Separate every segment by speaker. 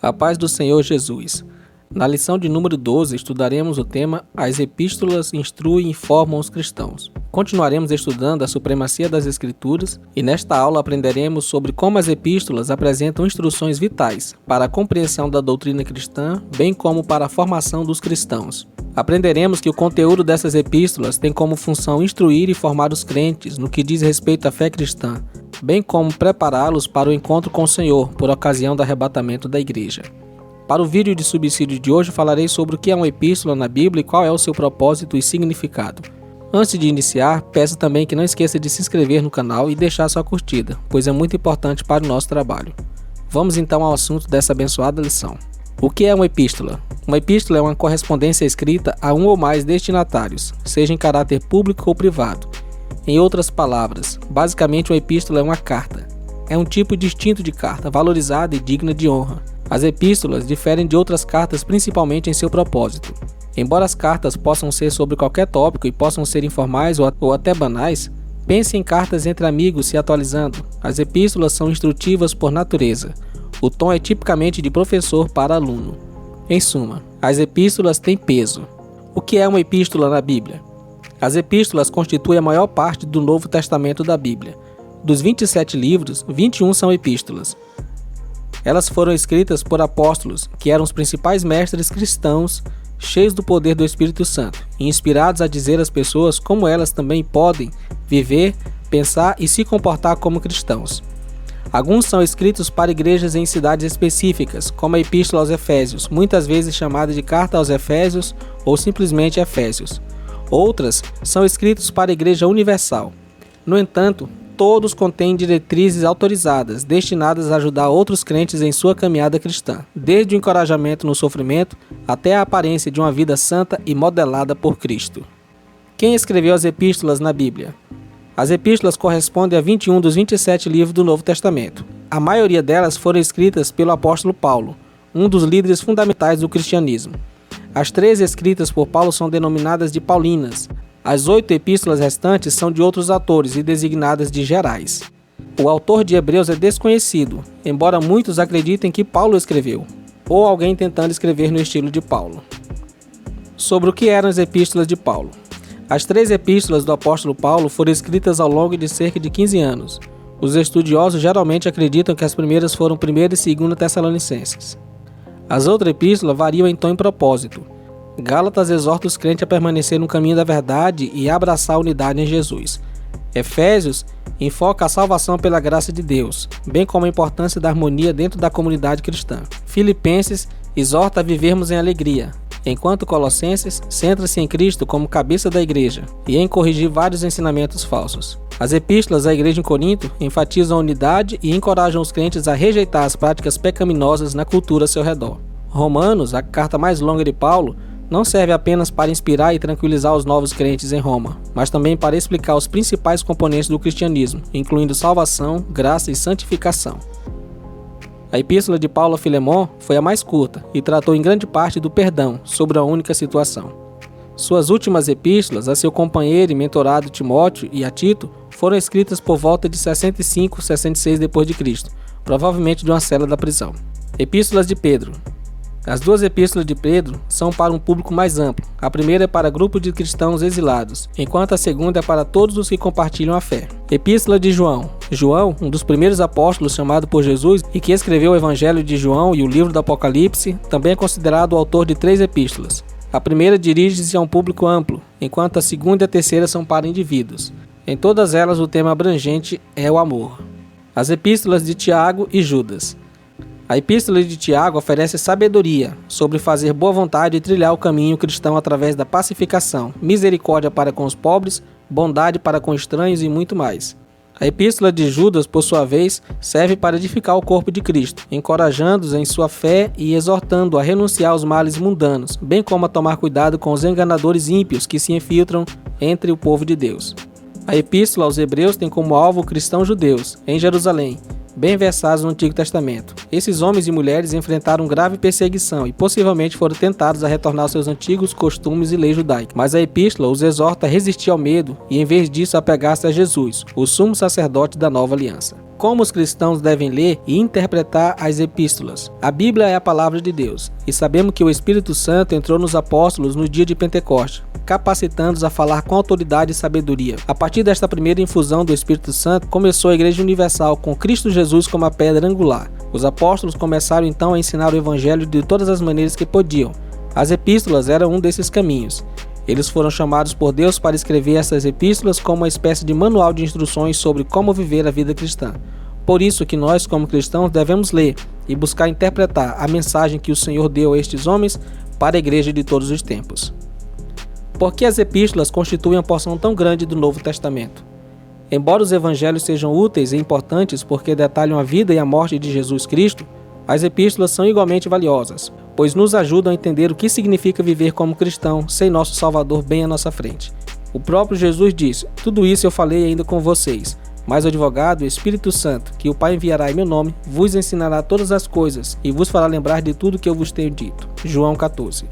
Speaker 1: A paz do Senhor Jesus. Na lição de número 12, estudaremos o tema As Epístolas instruem e formam os cristãos. Continuaremos estudando a supremacia das Escrituras e nesta aula aprenderemos sobre como as epístolas apresentam instruções vitais para a compreensão da doutrina cristã, bem como para a formação dos cristãos. Aprenderemos que o conteúdo dessas epístolas tem como função instruir e formar os crentes no que diz respeito à fé cristã, bem como prepará-los para o encontro com o Senhor por ocasião do arrebatamento da igreja. Para o vídeo de subsídio de hoje falarei sobre o que é uma epístola na Bíblia e qual é o seu propósito e significado. Antes de iniciar, peço também que não esqueça de se inscrever no canal e deixar sua curtida, pois é muito importante para o nosso trabalho. Vamos então ao assunto dessa abençoada lição. O que é uma epístola? Uma epístola é uma correspondência escrita a um ou mais destinatários, seja em caráter público ou privado. Em outras palavras, basicamente uma epístola é uma carta. É um tipo distinto de carta, valorizada e digna de honra. As epístolas diferem de outras cartas principalmente em seu propósito. Embora as cartas possam ser sobre qualquer tópico e possam ser informais ou até banais, pense em cartas entre amigos se atualizando. As epístolas são instrutivas por natureza. O tom é tipicamente de professor para aluno. Em suma, as epístolas têm peso. O que é uma epístola na Bíblia? As epístolas constituem a maior parte do Novo Testamento da Bíblia. Dos 27 livros, 21 são epístolas. Elas foram escritas por apóstolos, que eram os principais mestres cristãos, cheios do poder do Espírito Santo, e inspirados a dizer às pessoas como elas também podem viver, pensar e se comportar como cristãos. Alguns são escritos para igrejas em cidades específicas, como a Epístola aos Efésios, muitas vezes chamada de Carta aos Efésios ou simplesmente Efésios. Outras são escritos para a Igreja Universal. No entanto, todos contêm diretrizes autorizadas, destinadas a ajudar outros crentes em sua caminhada cristã, desde o encorajamento no sofrimento até a aparência de uma vida santa e modelada por Cristo. Quem escreveu as epístolas na Bíblia? As epístolas correspondem a 21 dos 27 livros do Novo Testamento. A maioria delas foram escritas pelo apóstolo Paulo, um dos líderes fundamentais do cristianismo. As 13 escritas por Paulo são denominadas de paulinas. As 8 epístolas restantes são de outros autores e designadas de gerais. O autor de Hebreus é desconhecido, embora muitos acreditem que Paulo escreveu, ou alguém tentando escrever no estilo de Paulo. Sobre o que eram as epístolas de Paulo? As 3 epístolas do apóstolo Paulo foram escritas ao longo de cerca de 15 anos. Os estudiosos geralmente acreditam que as primeiras foram 1ª e 2ª Tessalonicenses. As outras epístolas variam então em propósito. Gálatas exorta os crentes a permanecer no caminho da verdade e a abraçar a unidade em Jesus. Efésios enfoca a salvação pela graça de Deus, bem como a importância da harmonia dentro da comunidade cristã. Filipenses exorta a vivermos em alegria, enquanto Colossenses centra-se em Cristo como cabeça da igreja e em corrigir vários ensinamentos falsos. As epístolas à igreja em Corinto enfatizam a unidade e encorajam os crentes a rejeitar as práticas pecaminosas na cultura ao seu redor. Romanos, a carta mais longa de Paulo, não serve apenas para inspirar e tranquilizar os novos crentes em Roma, mas também para explicar os principais componentes do cristianismo, incluindo salvação, graça e santificação. A epístola de Paulo a Filemon foi a mais curta e tratou em grande parte do perdão sobre a única situação. Suas últimas epístolas a seu companheiro e mentorado Timóteo e a Tito foram escritas por volta de 65-66 d.C., provavelmente de uma cela da prisão. Epístolas de Pedro. As 2 epístolas de Pedro são para um público mais amplo. A primeira é para grupo de cristãos exilados, enquanto a segunda é para todos os que compartilham a fé. Epístola de João. João, um dos primeiros apóstolos chamado por Jesus e que escreveu o Evangelho de João e o livro do Apocalipse, também é considerado o autor de 3 epístolas. A primeira dirige-se a um público amplo, enquanto a segunda e a terceira são para indivíduos. Em todas elas o tema abrangente é o amor. As epístolas de Tiago e Judas. A epístola de Tiago oferece sabedoria sobre fazer boa vontade e trilhar o caminho cristão através da pacificação, misericórdia para com os pobres, bondade para com estranhos e muito mais. A epístola de Judas, por sua vez, serve para edificar o corpo de Cristo, encorajando-os em sua fé e exortando a renunciar aos males mundanos, bem como a tomar cuidado com os enganadores ímpios que se infiltram entre o povo de Deus. A epístola aos Hebreus tem como alvo cristãos judeus, em Jerusalém, bem versados no Antigo Testamento. Esses homens e mulheres enfrentaram grave perseguição e possivelmente foram tentados a retornar aos seus antigos costumes e leis judaicas. Mas a epístola os exorta a resistir ao medo e, em vez disso, apegar-se a Jesus, o sumo sacerdote da nova aliança. como os cristãos devem ler e interpretar as epístolas. A Bíblia é a palavra de Deus, e sabemos que o Espírito Santo entrou nos apóstolos no dia de Pentecostes, capacitando-os a falar com autoridade e sabedoria. A partir desta primeira infusão do Espírito Santo, começou a Igreja Universal com Cristo Jesus como a pedra angular. Os apóstolos começaram então a ensinar o Evangelho de todas as maneiras que podiam. As epístolas eram um desses caminhos. Eles foram chamados por Deus para escrever essas epístolas como uma espécie de manual de instruções sobre como viver a vida cristã. Por isso que nós, como cristãos, devemos ler e buscar interpretar a mensagem que o Senhor deu a estes homens para a igreja de todos os tempos. Por que as epístolas constituem uma porção tão grande do Novo Testamento? Embora os evangelhos sejam úteis e importantes porque detalham a vida e a morte de Jesus Cristo, as epístolas são igualmente valiosas, pois nos ajudam a entender o que significa viver como cristão sem nosso Salvador bem à nossa frente. O próprio Jesus disse: "Tudo isso eu falei ainda com vocês, mas o advogado, o Espírito Santo, que o Pai enviará em meu nome, vos ensinará todas as coisas e vos fará lembrar de tudo que eu vos tenho dito." João 14.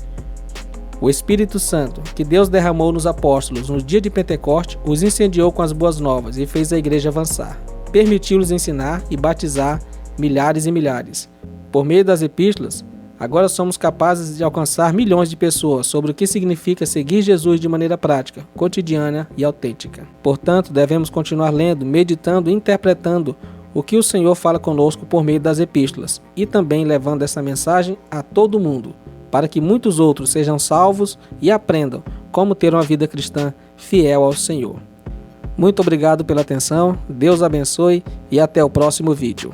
Speaker 1: O Espírito Santo, que Deus derramou nos apóstolos no dia de Pentecostes, os incendiou com as boas novas e fez a igreja avançar. Permitiu-lhes ensinar e batizar milhares e milhares. Por meio das epístolas, agora somos capazes de alcançar milhões de pessoas sobre o que significa seguir Jesus de maneira prática, cotidiana e autêntica. Portanto, devemos continuar lendo, meditando e interpretando o que o Senhor fala conosco por meio das epístolas e também levando essa mensagem a todo mundo, para que muitos outros sejam salvos e aprendam como ter uma vida cristã fiel ao Senhor. Muito obrigado pela atenção, Deus abençoe e até o próximo vídeo.